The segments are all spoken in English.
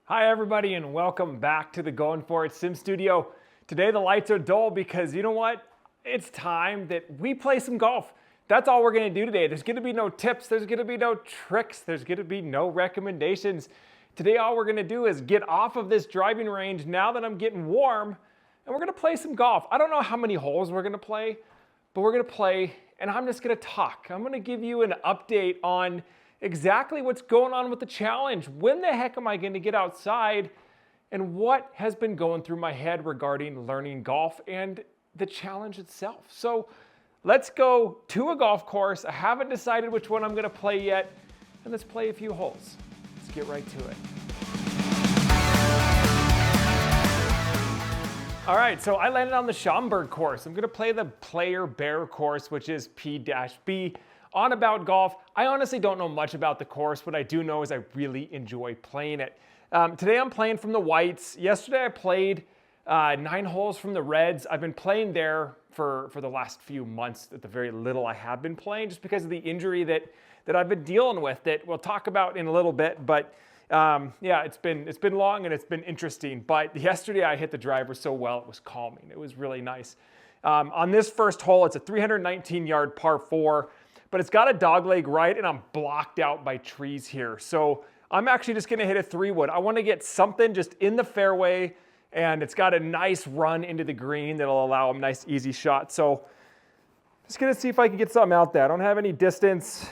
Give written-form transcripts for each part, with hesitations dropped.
Hi everybody and welcome back to the Going For It Sim Studio. Today the lights are dull because you know what? It's time that we play some golf. That's all we're gonna do today. There's gonna be no tips, there's gonna be no tricks, there's gonna be no recommendations. Today all we're gonna do is get off of this driving range now that I'm getting warm and we're gonna play some golf. I don't know how many holes we're gonna play, but we're gonna play and I'm just gonna talk. I'm gonna give you an update on exactly what's going on with the challenge. When the heck am I going to get outside? And what has been going through my head regarding learning golf and the challenge itself. So let's go to a golf course. I haven't decided which one I'm going to play yet. And let's play a few holes. Let's get right to it. All right, so I landed on the Schaumburg course. I'm going to play the Player Bear course, which is P-B. On AboutGOLF. I honestly don't know much about the course. What I do know is I really enjoy playing it. Today I'm playing from the whites. Yesterday I played 9 holes from the reds. I've been playing there for the last few months at the very little I have been playing just because of the injury that I've been dealing with that we'll talk about in a little bit. But yeah, it's been long and it's been interesting. But yesterday I hit the driver so well, it was calming. It was really nice. On this first hole, it's a 319-yard par 4. But it's got a dogleg right and I'm blocked out by trees here. So I'm actually just gonna hit a 3-wood. I wanna get something just in the fairway and it's got a nice run into the green that'll allow a nice easy shot. So just gonna see if I can get something out there. I don't have any distance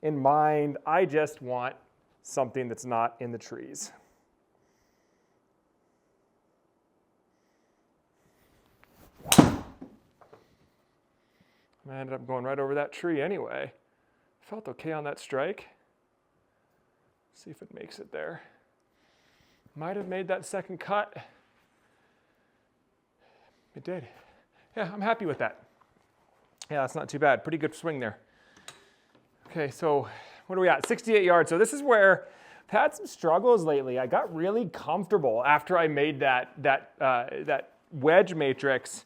in mind. I just want something that's not in the trees. I ended up going right over that tree anyway. Felt okay on that strike. See if it makes it there. Might have made that second cut. It did. Yeah, I'm happy with that. Yeah, that's not too bad. Pretty good swing there. Okay, so what are we at? 68 yards. So this is where I've had some struggles lately. I got really comfortable after I made that wedge matrix.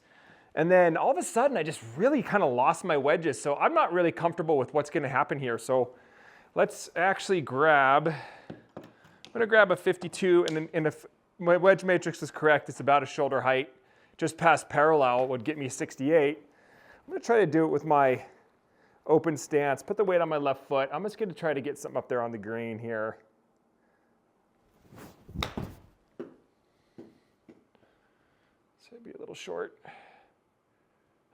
And then all of a sudden, I just really kind of lost my wedges. So I'm not really comfortable with what's going to happen here. So let's actually I'm going to grab a 52. And then if my wedge matrix is correct, it's about a shoulder height. Just past parallel would get me 68. I'm going to try to do it with my open stance. Put the weight on my left foot. I'm just going to try to get something up there on the green here. So it'd be a little short.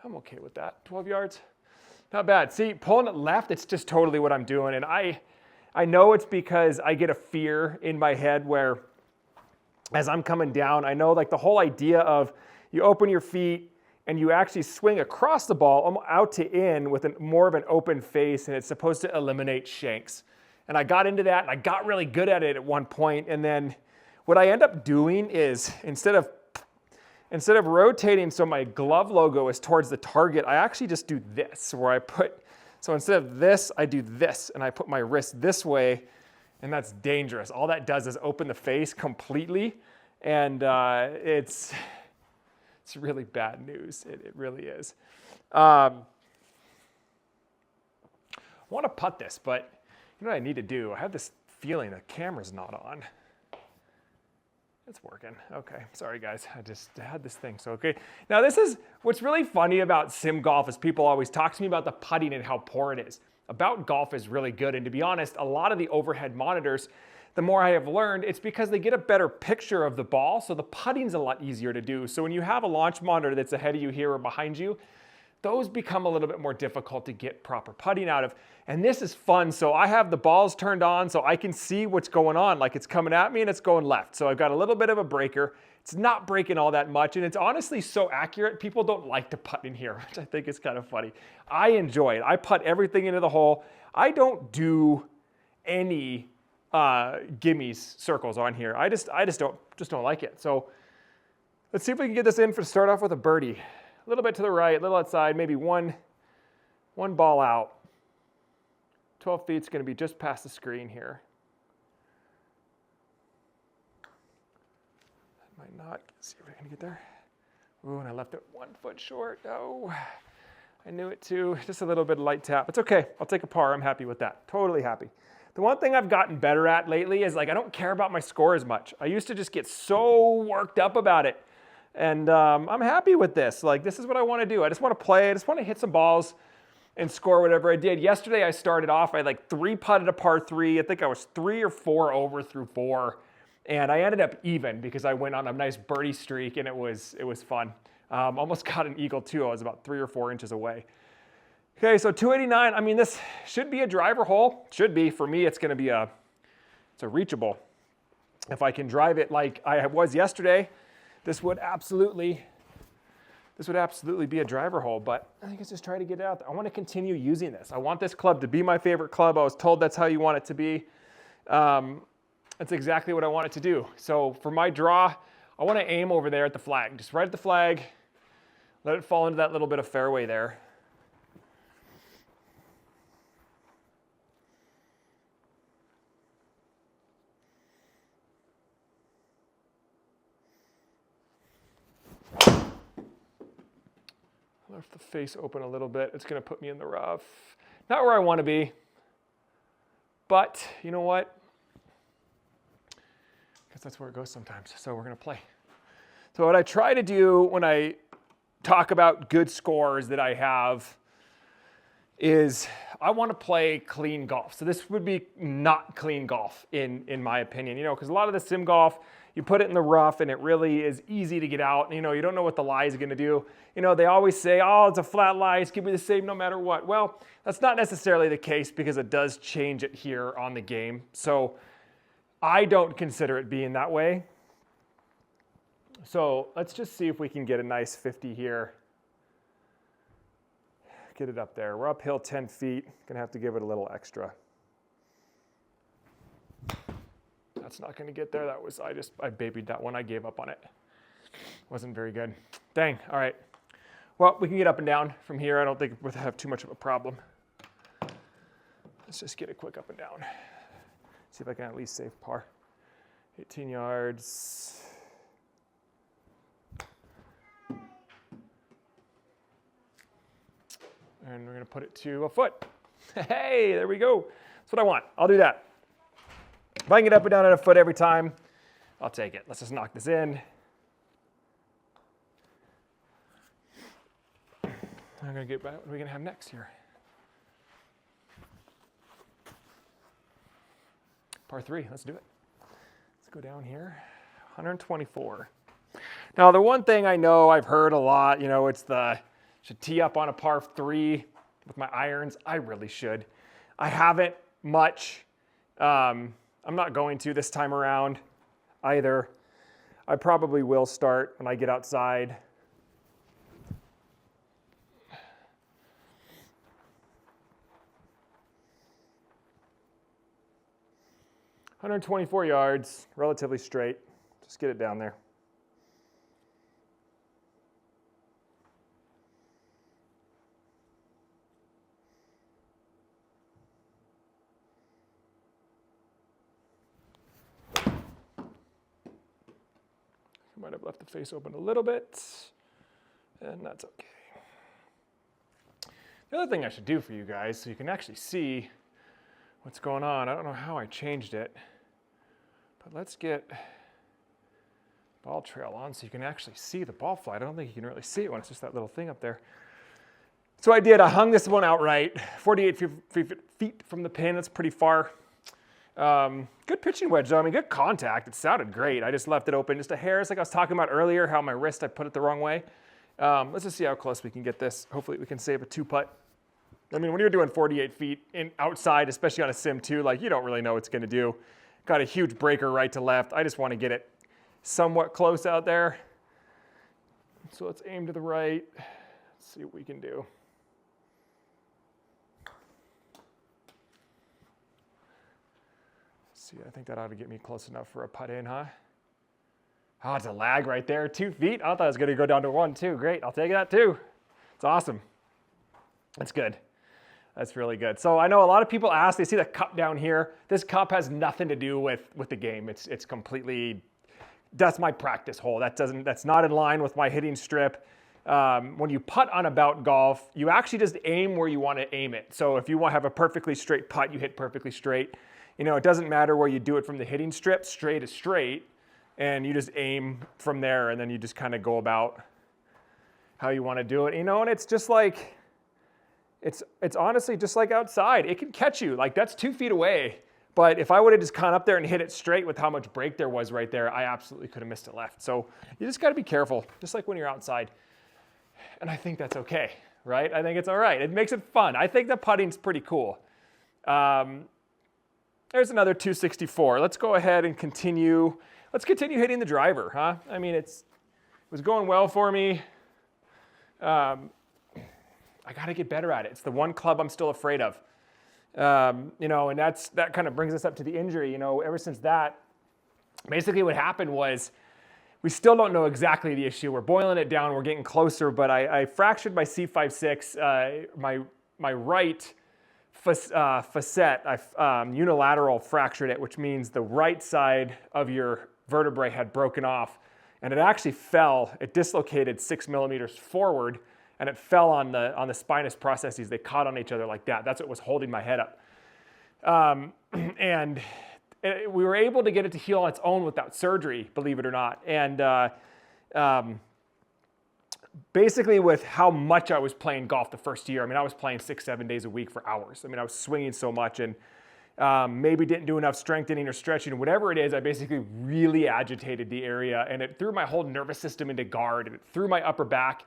I'm okay with that. 12 yards, not bad. See, pulling it left, it's just totally what I'm doing. And I know it's because I get a fear in my head where as I'm coming down, I know like the whole idea of you open your feet and you actually swing across the ball out to in with more of an open face, and it's supposed to eliminate shanks. And I got into that and I got really good at it at one point. And then what I end up doing is instead of rotating so my glove logo is towards the target, I actually just do this, where so instead of this, I do this, and I put my wrist this way, and that's dangerous. All that does is open the face completely, and it's really bad news. It really is. I want to putt this, but you know what I need to do? I have this feeling the camera's not on. It's working. Okay, sorry guys, I just had this thing, so okay. Now this is, what's really funny about sim golf is people always talk to me about the putting and how poor it is. AboutGOLF is really good, and to be honest, a lot of the overhead monitors, the more I have learned, it's because they get a better picture of the ball, so the putting's a lot easier to do. So when you have a launch monitor that's ahead of you here or behind you, those become a little bit more difficult to get proper putting out of. And this is fun. So I have the balls turned on so I can see what's going on. Like it's coming at me and it's going left. So I've got a little bit of a breaker. It's not breaking all that much. And it's honestly so accurate. People don't like to putt in here, which I think is kind of funny. I enjoy it. I putt everything into the hole. I don't do any gimmies circles on here. I just don't like it. So let's see if we can get this in to start off with a birdie. A little bit to the right, a little outside, maybe one ball out. 12 feet is going to be just past the screen here. That might not. Let's see if we can get there. Ooh, and I left it 1 foot short. Oh, I knew it too. Just a little bit of light tap. It's okay. I'll take a par. I'm happy with that. Totally happy. The one thing I've gotten better at lately is like I don't care about my score as much. I used to just get so worked up about it. And I'm happy with this. Like, this is what I want to do. I just want to play. I just want to hit some balls and score whatever I did. Yesterday I started off, I like 3-putted a par 3. I think I was 3 or 4 over through 4. And I ended up even because I went on a nice birdie streak and it was fun. Almost got an eagle too. I was about 3 or 4 inches away. Okay, so 289. I mean, this should be a driver hole. Should be. For me, it's going to be it's a reachable. If I can drive it like I was yesterday, this would absolutely be a driver hole, but I think it's just try to get it out there. I want to continue using this. I want this club to be my favorite club. I was told that's how you want it to be. That's exactly what I want it to do. So for my draw, I want to aim over there at the flag. Just right at the flag, let it fall into that little bit of fairway there. Left the face open a little bit. It's going to put me in the rough. Not where I want to be, but you know what? Because that's where it goes sometimes. So we're going to play. So what I try to do when I talk about good scores that I have is I want to play clean golf. So this would be not clean golf in my opinion, you know, because a lot of the sim golf, you put it in the rough and it really is easy to get out. You know, you don't know what the lie is going to do. You know, they always say, oh, it's a flat lie. It's going to be the same no matter what. Well, that's not necessarily the case because it does change it here on the game. So I don't consider it being that way. So let's just see if we can get a nice 50 here. Get it up there. We're uphill 10 feet. Gonna have to give it a little extra. That's not gonna get there. That was, I babied that one. I gave up on it. Wasn't very good. Dang, all right. Well, we can get up and down from here. I don't think we'll have too much of a problem. Let's just get a quick up and down. See if I can at least save par. 18 yards. And we're gonna put it to a foot. Hey, there we go. That's what I want. I'll do that. If I can get up and down at a foot every time, I'll take it. Let's just knock this in. I'm gonna get back. What are we gonna have next here? Par 3, let's do it. Let's go down here, 124. Now the one thing I know I've heard a lot, you know, it's should tee up on a par 3 with my irons. I really should. I haven't much. I'm not going to this time around either. I probably will start when I get outside. $124 yards, relatively straight. Just get it down there. I might have left the face open a little bit, and that's okay. The other thing I should do for you guys, so you can actually see what's going on, I don't know how I changed it, but let's get ball trail on so you can actually see the ball flight. I don't think you can really see it when it's just that little thing up there. So I hung this one outright, 48 feet from the pin. That's pretty far. Good pitching wedge though. I mean, good contact. It sounded great. I just left it open just a hair. It's like I was talking about earlier, how my wrist, I put it the wrong way. Let's just see how close we can get this. Hopefully we can save a 2-putt. I mean, when you're doing 48 feet outside, especially on a sim 2, like you don't really know what it's going to do. Got a huge breaker right to left. I just want to get it somewhat close out there. So let's aim to the right. Let's see what we can do. See, I think that ought to get me close enough for a putt in, huh? Oh, it's a lag right there, 2 feet. I thought it was going to go down to 1, too. Great, I'll take that too. It's awesome. That's good. That's really good. So I know a lot of people ask, they see the cup down here. This cup has nothing to do with the game. It's completely, that's my practice hole. That's not in line with my hitting strip. When you putt on AboutGOLF, you actually just aim where you want to aim it. So if you want to have a perfectly straight putt, you hit perfectly straight. You know, it doesn't matter where you do it from the hitting strip, straight is straight, and you just aim from there, and then you just kind of go about how you want to do it. You know, and it's just like, it's honestly just like outside. It can catch you, like that's 2 feet away. But if I would have just gone up there and hit it straight with how much break there was right there, I absolutely could have missed it left. So you just got to be careful, just like when you're outside. And I think that's okay, right? I think it's all right. It makes it fun. I think the putting's pretty cool. There's another 264. Let's go ahead and continue. Let's continue hitting the driver, huh? I mean, it was going well for me. I got to get better at it. It's the one club I'm still afraid of. You know, and that kind of brings us up to the injury. You know, ever since that, basically what happened was we still don't know exactly the issue. We're boiling it down. We're getting closer, but I fractured my C5-6, my right facet. I unilateral fractured it, which means the right side of your vertebrae had broken off, and it actually fell. It dislocated 6 millimeters forward, and it fell on the spinous processes. They caught on each other like that. That's what was holding my head up. And we were able to get it to heal on its own without surgery, believe it or not. And basically with how much I was playing golf the first year, I mean, I was playing 6-7 days a week for hours. I mean, I was swinging so much, and maybe didn't do enough strengthening or stretching or whatever it is. I basically really agitated the area, and it threw my whole nervous system into guard, and it threw my upper back,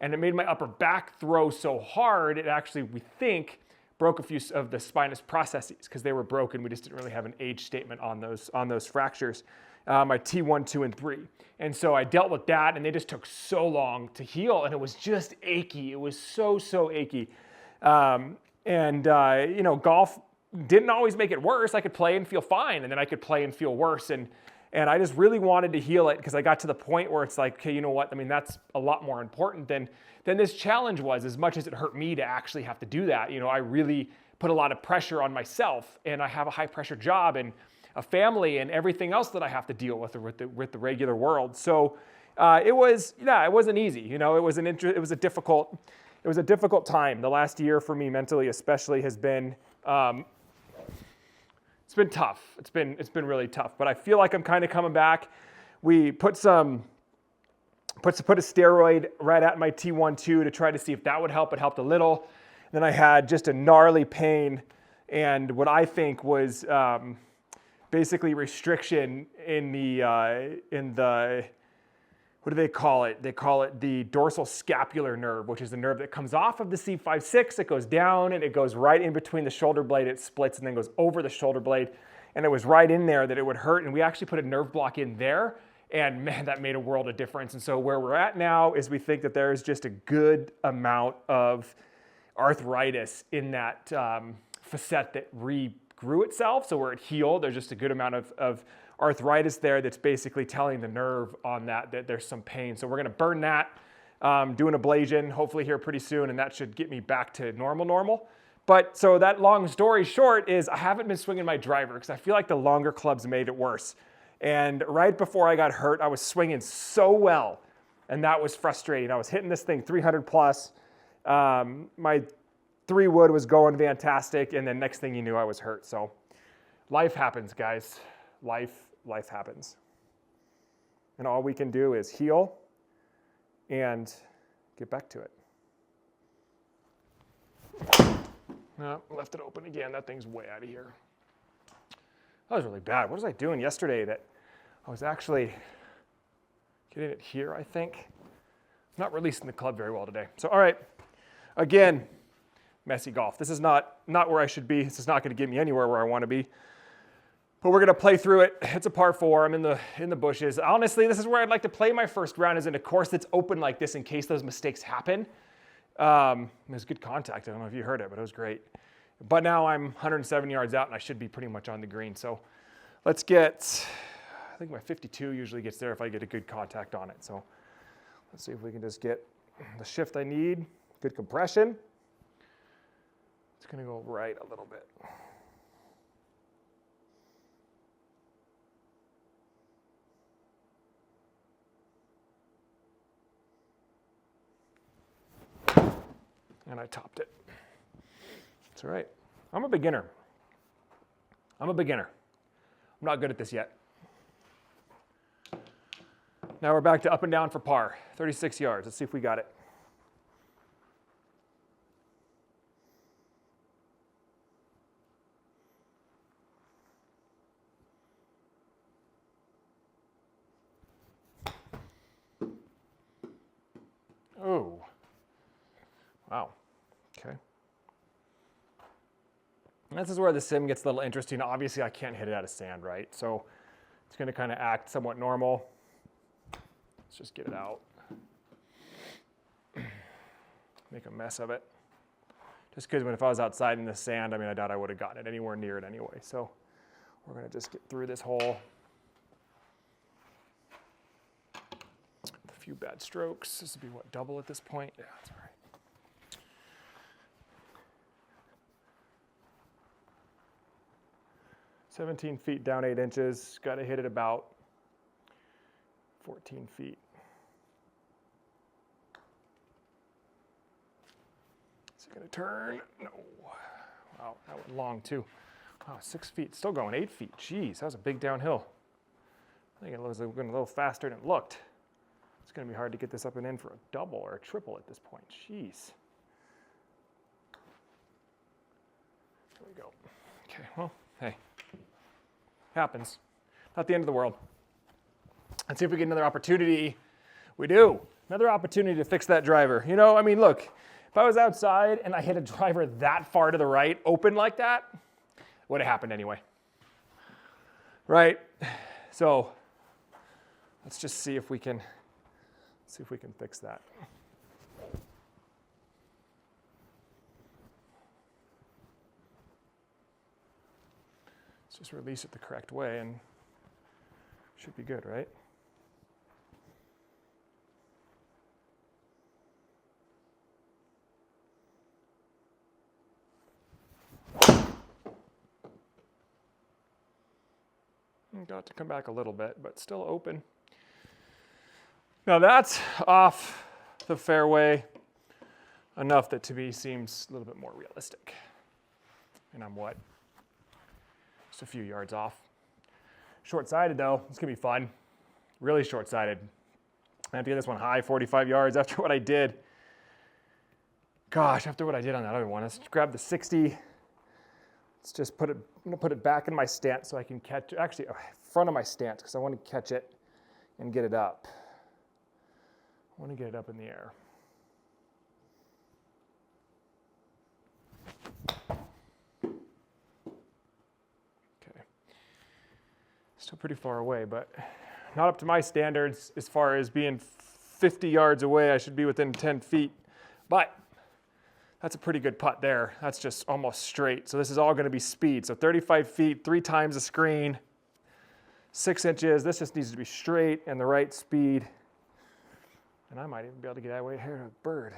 and it made my upper back throw so hard, it actually, we think, broke a few of the spinous processes because they were broken. We just didn't really have an age statement on those fractures. My T1, 2, and 3. And so I dealt with that, and they just took so long to heal, and it was just achy. It was so achy. You know, golf didn't always make it worse. I could play and feel fine, and then I could play and feel worse. And I just really wanted to heal it because I got to the point where it's like, okay, you know what? I mean, that's a lot more important than this challenge was, as much as it hurt me to actually have to do that. You know, I really put a lot of pressure on myself, and I have a high pressure job and a family and everything else that I have to deal with the regular world. So it wasn't easy. You know, it was a difficult time. The last year for me mentally, especially, has been it's been tough. It's been really tough. But I feel like I'm kind of coming back. We put a steroid right at my T1, 2 to try to see if that would help. It helped a little. Then I had just a gnarly pain, and what I think was basically restriction in the what do they call it? They call it the dorsal scapular nerve, which is the nerve that comes off of the C5-6. It goes down and it goes right in between the shoulder blade. It splits and then goes over the shoulder blade. And it was right in there that it would hurt. And we actually put a nerve block in there. And man, that made a world of difference. And so where we're at now is we think that there's just a good amount of arthritis in that facet that regrew itself. So where it healed, there's just a good amount of arthritis there that's basically telling the nerve on that there's some pain. So we're going to burn that, do an ablation hopefully here pretty soon, and that should get me back to normal. But so that long story short is I haven't been swinging my driver because I feel like the longer clubs made it worse. And right before I got hurt, I was swinging so well, and that was frustrating. I was hitting this thing 300 plus. My 3-wood was going fantastic, and then next thing you knew, I was hurt. So life happens, guys. Life happens. And all we can do is heal and get back to it. No, left it open again. That thing's way out of here. That was really bad. What was I doing yesterday that I was actually getting it here, I think? Not releasing the club very well today. So, all right. Again, messy golf. This is not where I should be. This is not going to get me anywhere where I want to be. But we're going to play through it. It's a par 4. I'm in the bushes. Honestly, this is where I'd like to play my first round, is in a course that's open like this in case those mistakes happen. It was good contact. I don't know if you heard it, but it was great. But now I'm 107 yards out, and I should be pretty much on the green. So let's get, I think my 52 usually gets there if I get a good contact on it. So let's see if we can just get the shift I need. Good compression. It's going to go right a little bit. And I topped it. It's all right. I'm a beginner. I'm a beginner. I'm not good at this yet. Now we're back to up and down for par, 36 yards. Let's see if we got it. Oh, wow, okay. And this is where the sim gets a little interesting. Obviously, I can't hit it out of sand, right? So it's going to kind of act somewhat normal. Let's just get it out. Make a mess of it. Just because if I was outside in the sand, I mean, I doubt I would have gotten it anywhere near it anyway. So we're going to just get through this hole. A few bad strokes. This would be what, double at this point? Yeah, that's all right. 17 feet down 8 inches. Got to hit it about 14 feet. Is it going to turn? No. Wow, that went long too. Wow, 6 feet. Still going 8 feet. Jeez, that was a big downhill. I think it was going a little faster than it looked. It's going to be hard to get this up and in for a double or a triple at this point. Jeez. There we go. Okay, well, hey. Happens. Not the end of the world. Let's see if we get another opportunity. We do. Another opportunity to fix that driver. You know, I mean, look, if I was outside and I hit a driver that far to the right, open like that, it would have happened anyway. Right? So let's just see if we can fix that. Just release it the correct way and should be good, right? Got to come back a little bit, but still open. Now that's off the fairway enough that to me seems a little bit more realistic. And I'm what? A few yards off. Short-sided though, it's gonna be fun. Really short-sided. I have to get this one high, 45 yards after what I did. Gosh, after what I did on that other one, let's grab the 60. Let's just put it, I'm gonna put it back in my stance so I can catch, actually front of my stance because I want to catch it and get it up. I want to get it up in the air. Still pretty far away, but not up to my standards as far as being 50 yards away. I should be within 10 feet, but that's a pretty good putt there. That's just almost straight. So this is all going to be speed. So 35 feet, 3 times the screen, 6 inches. This just needs to be straight and the right speed. And I might even be able to get that way here to a bird.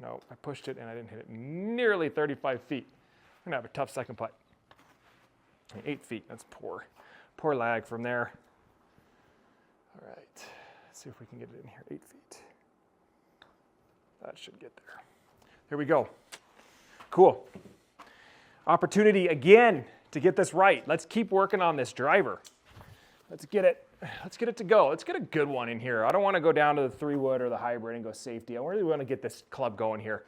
No, I pushed it and I didn't hit it nearly 35 feet. I'm gonna have a tough second putt. 8 feet, that's poor. Poor lag from there. All right, let's see if we can get it in here, 8 feet. That should get there. Here we go. Cool. Opportunity again to get this right. Let's keep working on this driver. Let's get it to go. Let's get a good one in here. I don't want to go down to the 3-wood or the hybrid and go safety. I really want to get this club going here.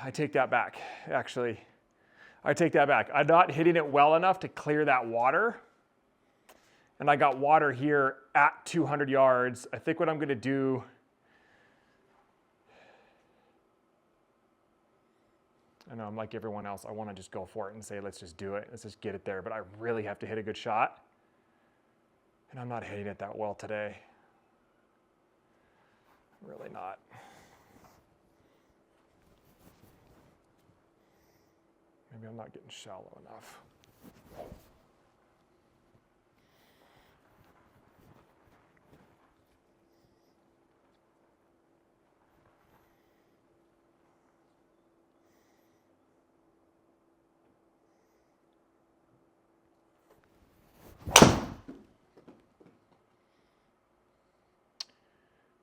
I take that back, actually. I take that back. I'm not hitting it well enough to clear that water. And I got water here at 200 yards. I think what I'm going to do, I know I'm like everyone else. I want to just go for it and say, let's just do it. Let's just get it there. But I really have to hit a good shot. And I'm not hitting it that well today. Really not. Maybe I'm not getting shallow enough.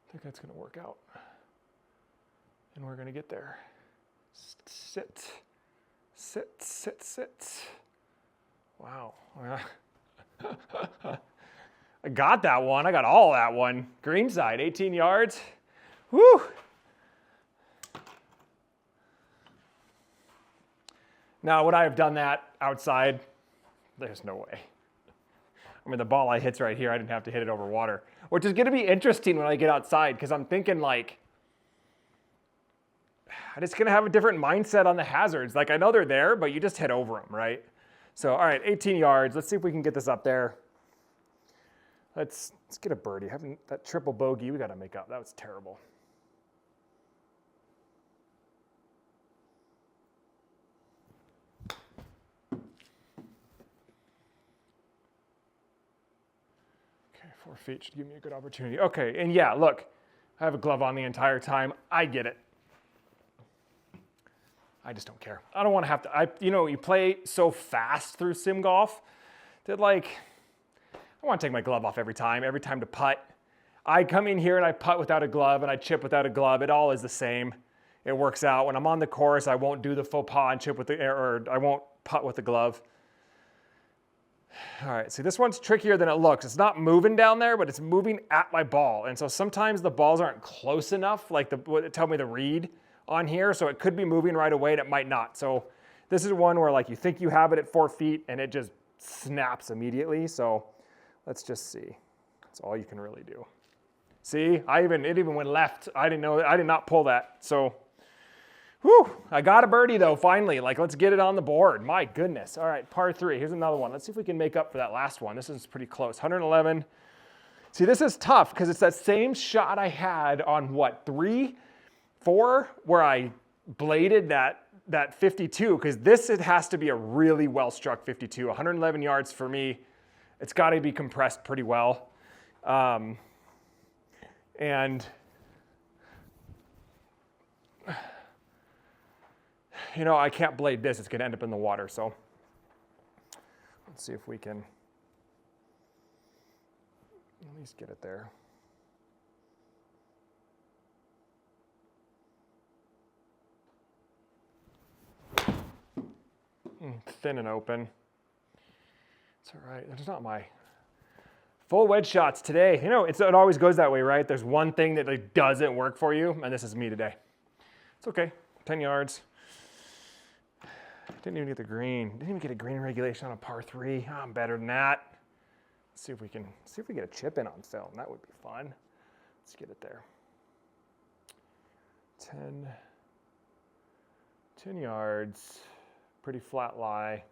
I think that's going to work out. And we're gonna get there. Sit, sit, sit, sit. Wow. I got that one. I got all that one. Green side, 18 yards. Woo! Now, would I have done that outside? There's no way. I mean, the ball I hit's right here. I didn't have to hit it over water, which is going to be interesting when I get outside because I'm thinking like, I'm just going to have a different mindset on the hazards. Like I know they're there, but you just hit over them, right? So, all right, 18 yards. Let's see if we can get this up there. Let's get a birdie. Having that triple bogey, we got to make up. That was terrible. Okay, 4 feet should give me a good opportunity. Okay, and yeah, look, I have a glove on the entire time. I get it. I just don't care. I don't want to have to, you play so fast through sim golf that like, I want to take my glove off every time to putt. I come in here and I putt without a glove and I chip without a glove. It all is the same. It works out. When I'm on the course, I won't do the faux pas and chip with or I won't putt with the glove. All right, see this one's trickier than it looks. It's not moving down there, but it's moving at my ball. And so sometimes the balls aren't close enough, like tell me the read on here. So it could be moving right away and it might not. So this is one where like you think you have it at 4 feet and it just snaps immediately. So let's just see. That's all you can really do. See, it even went left. I did not pull that. So, whew, I got a birdie though, finally. Like, let's get it on the board. My goodness. All right, par 3. Here's another one. Let's see if we can make up for that last one. This is pretty close. 111. See, this is tough because it's that same shot I had on what, 3, 4, where I bladed that 52, because it has to be a really well-struck 52. 111 yards for me. It's got to be compressed pretty well. And, I can't blade this. It's going to end up in the water. So let's see if we can at least get it there. Thin and open. It's all right. That's not my full wedge shots today. It always goes that way, right? There's one thing that like doesn't work for you, and this is me today. It's okay. 10 yards. Didn't even get the green. Didn't even get a green regulation on a par 3. Oh, I'm better than that. Let's see if we get a chip in on film. That would be fun. Let's get it there. 10 yards. Pretty flat lie.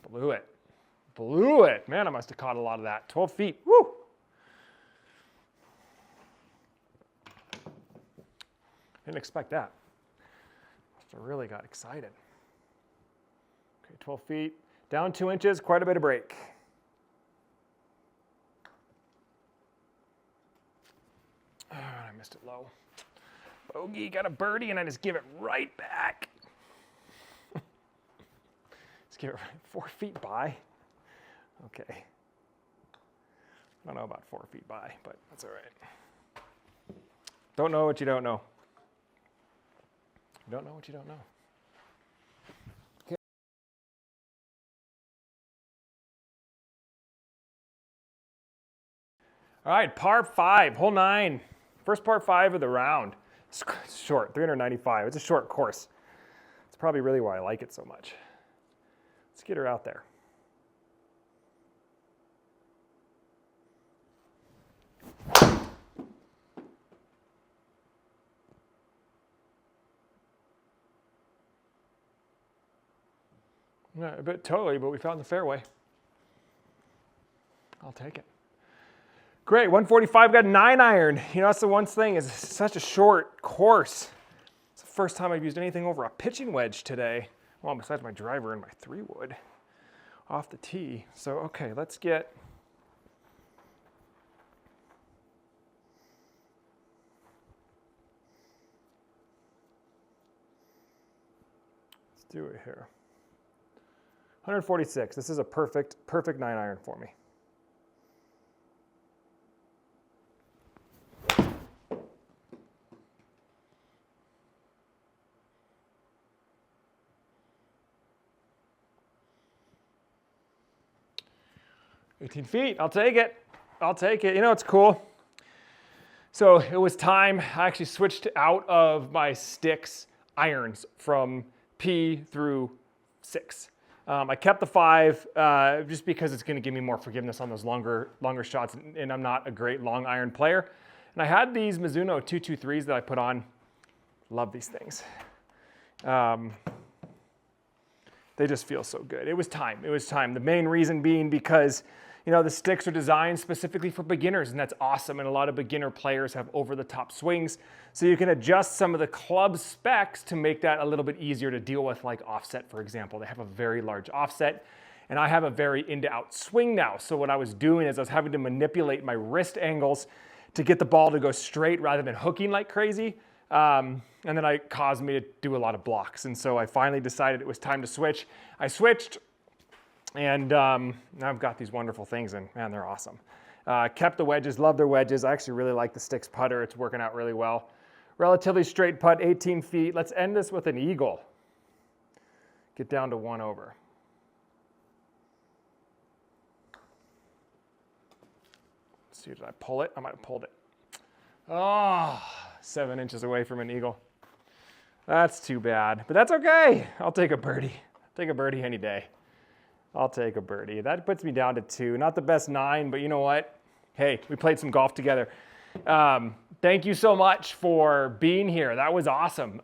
Blew it. Man, I must have caught a lot of that. 12 feet. Woo! Didn't expect that. Must have really got excited. Okay, 12 feet. Down 2 inches, quite a bit of break. Oh, I missed it low. Bogey, got a birdie, and I just give it right back. Just give it 4 feet by. Okay. I don't know about 4 feet by, but that's all right. Don't know what you don't know. You don't know what you don't know. Okay. All right, par 5, hole 9. First par 5 of the round. It's short, 395. It's a short course. It's probably really why I like it so much. Let's get her out there. Yeah, a bit totally, but we found the fairway. I'll take it. Great, 145, got a 9-iron. That's the one thing, is it's such a short course. It's the first time I've used anything over a pitching wedge today. Well, besides my driver and my 3-wood off the tee. So, okay, let's do it here. 146. This is a perfect 9-iron for me. 18 feet, I'll take it. I'll take it. You know, it's cool. So it was time. I actually switched out of my sticks irons from P through 6. I kept the 5 just because it's going to give me more forgiveness on those longer shots, and I'm not a great long iron player. And I had these Mizuno 223s that I put on. Love these things. They just feel so good. It was time. It was time. The main reason being because, you know, the sticks are designed specifically for beginners, and that's awesome. And a lot of beginner players have over-the-top swings. So you can adjust some of the club specs to make that a little bit easier to deal with, like offset, for example. They have a very large offset, and I have a very in-to-out swing now. So what I was doing is I was having to manipulate my wrist angles to get the ball to go straight rather than hooking like crazy. And then it caused me to do a lot of blocks. And so I finally decided it was time to switch. I switched, and now I've got these wonderful things, and man, they're awesome. Kept the wedges, love their wedges. I actually really like the sticks putter. It's working out really well. Relatively straight putt, 18 feet. Let's end this with an eagle. Get down to 1 over. Let's see, did I pull it? I might have pulled it. Oh, 7 inches away from an eagle. That's too bad, but that's okay. I'll take a birdie. Take a birdie any day. I'll take a birdie. That puts me down to 2. Not the best 9, but you know what? Hey, we played some golf together. Thank you so much for being here. That was awesome.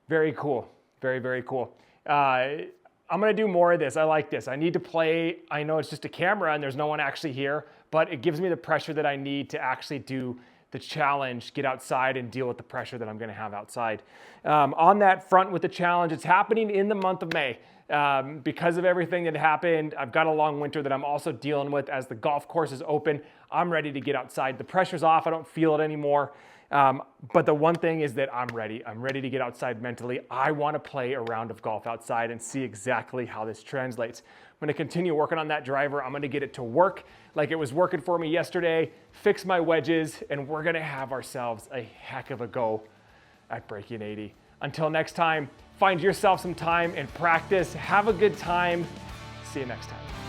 Very cool. Very, very cool. I'm going to do more of this. I like this. I need to play. I know it's just a camera and there's no one actually here, but it gives me the pressure that I need to actually do the challenge, get outside and deal with the pressure that I'm going to have outside. On that front with the challenge, it's happening in the month of May. Because of everything that happened, I've got a long winter that I'm also dealing with as the golf course is open. I'm ready to get outside. The pressure's off. I don't feel it anymore. But the one thing is that I'm ready. I'm ready to get outside mentally. I want to play a round of golf outside and see exactly how this translates. I'm going to continue working on that driver. I'm going to get it to work like it was working for me yesterday, fix my wedges, and we're going to have ourselves a heck of a go at breaking 80. Until next time, find yourself some time and practice. Have a good time. See you next time.